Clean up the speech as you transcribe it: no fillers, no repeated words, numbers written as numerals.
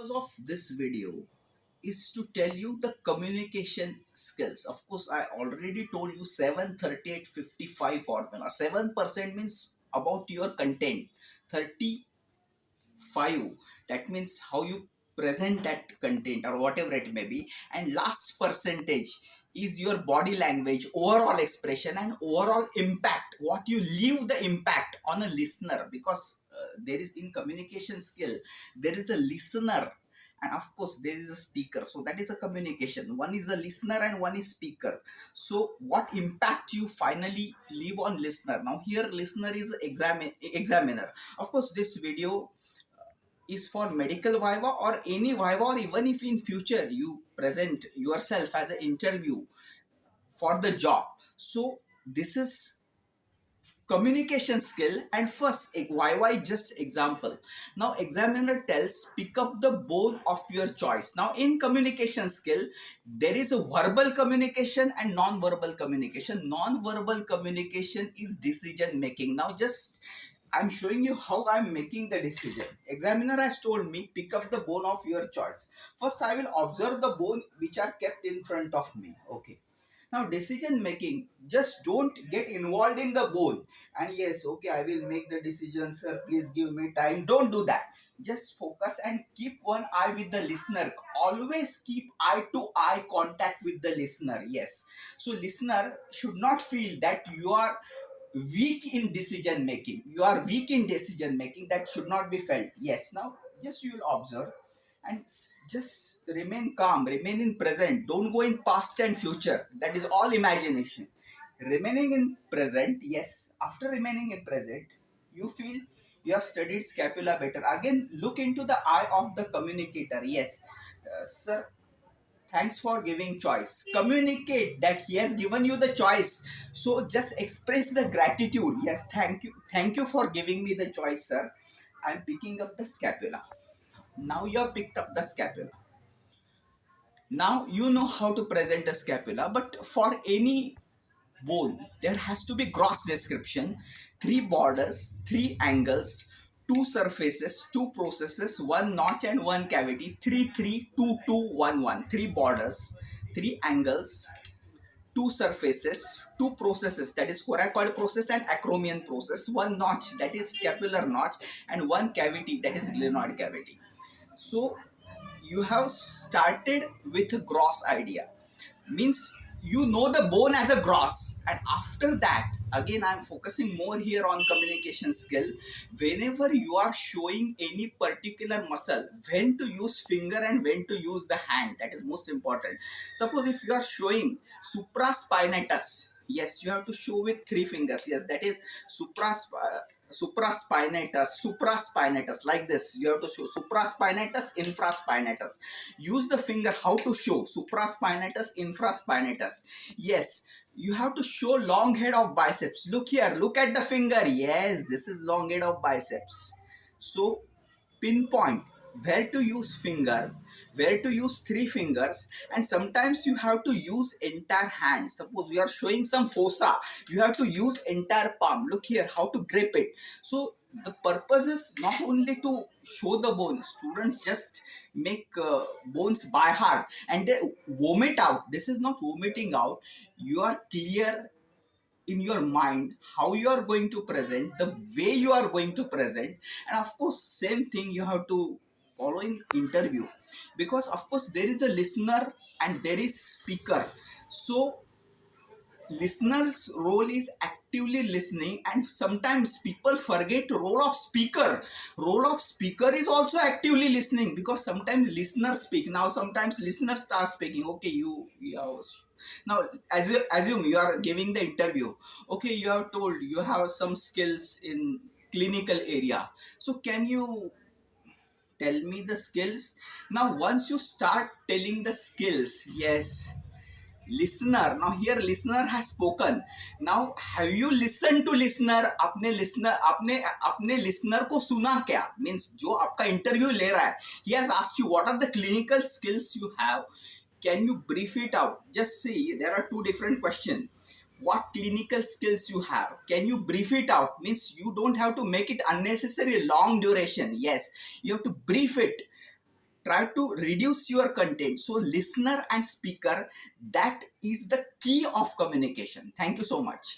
Purpose of this video is to tell you the communication skills. Of course, I already told you 73855 formula. 7% means about your content. 35, that means how you present that content or whatever it may be. And last percentage is your body language, overall expression and overall impact. What you leave the impact on a listener, because there is in communication skill, there is a listener and of course there is a speaker. So that is a communication. One is a listener and one is speaker. So what impact you finally leave on listener. Now here listener is examiner. Of course this video is for medical viva or any viva, or even if in future you present yourself as an interview for the job. So this is communication skill. And first why just example. Now examiner tells pick up the bone of your choice. Now in communication skill there is a verbal communication and non-verbal communication. Non-verbal communication is decision making. Now just I'm showing you how I'm making the decision. Examiner has told me pick up the bone of your choice. First I will observe the bone which are kept in front of me. Okay. Now decision making, just don't get involved in the bone and yes, okay, I will make the decision, sir, please give me time. Don't do that. Just focus and keep one eye with the listener. Always keep eye to eye contact with the listener. Yes. So listener should not feel that you are weak in decision making. You are weak in decision making. That should not be felt. Yes. Now just you will observe and just remain calm, remain in present. Don't go in past and future. That is all imagination. Remaining in present. Yes. After remaining in present, you feel you have studied scapula better. Again, look into the eye of the communicator. Yes, sir, thanks for giving choice. Communicate that he has given you the choice. So just express the gratitude. Yes, thank you for giving me the choice, sir. I'm picking up the scapula. Now you have picked up the scapula. Now you know how to present a scapula, but for any bone there has to be gross description. Three borders, three angles, two surfaces, two processes, one notch and one cavity. 3 3 2 2 1 1. Three borders, three angles, two surfaces, two processes, that is coracoid process and acromion process, one notch, that is scapular notch, and one cavity, that is glenoid cavity. So you have started with a gross idea, means you know the bone as a gross, and after that again I'm focusing more here on communication skill. Whenever you are showing any particular muscle, when to use finger and when to use the hand, that is most important. Suppose if you are showing supraspinatus, yes, you have to show with three fingers. Yes, that is supraspinatus, like this. You have to show supraspinatus, infraspinatus. Use the finger. How to show supraspinatus, infraspinatus. Yes, you have to show long head of biceps. Look here, look at the finger. Yes, this is long head of biceps. So pinpoint where to use finger, where to use three fingers, and sometimes you have to use entire hand. Suppose you are showing some fossa, you have to use entire palm. Look here how to grip it. So the purpose is not only to show the bone. Students just make bones by heart and they vomit out. This is not vomiting out. You are clear in your mind how you are going to present, the way you are going to present. And of course same thing you have to follow in interview, because of course there is a listener and there is speaker. So listener's role is actively listening, and sometimes people forget role of speaker. Role of speaker is also actively listening, because sometimes listeners speak. Now sometimes listeners start speaking. Okay, you have, now assume you are giving the interview. Okay, you have told you have some skills in clinical area, so can you tell me the skills? Now once you start telling the skills, yes, listener, now here listener has spoken. Now have you listened to listener? आपने listener को सुना क्या? Means जो आपका interview ले रहा है, he has asked you what are the clinical skills you have. Can you brief it out? Just see, there are two different questions. What clinical skills you have? Can you brief it out? Means you don't have to make it unnecessary long duration. Yes, you have to brief it. try to reduce your content. So listener and speaker, that is the key of communication. Thank you so much.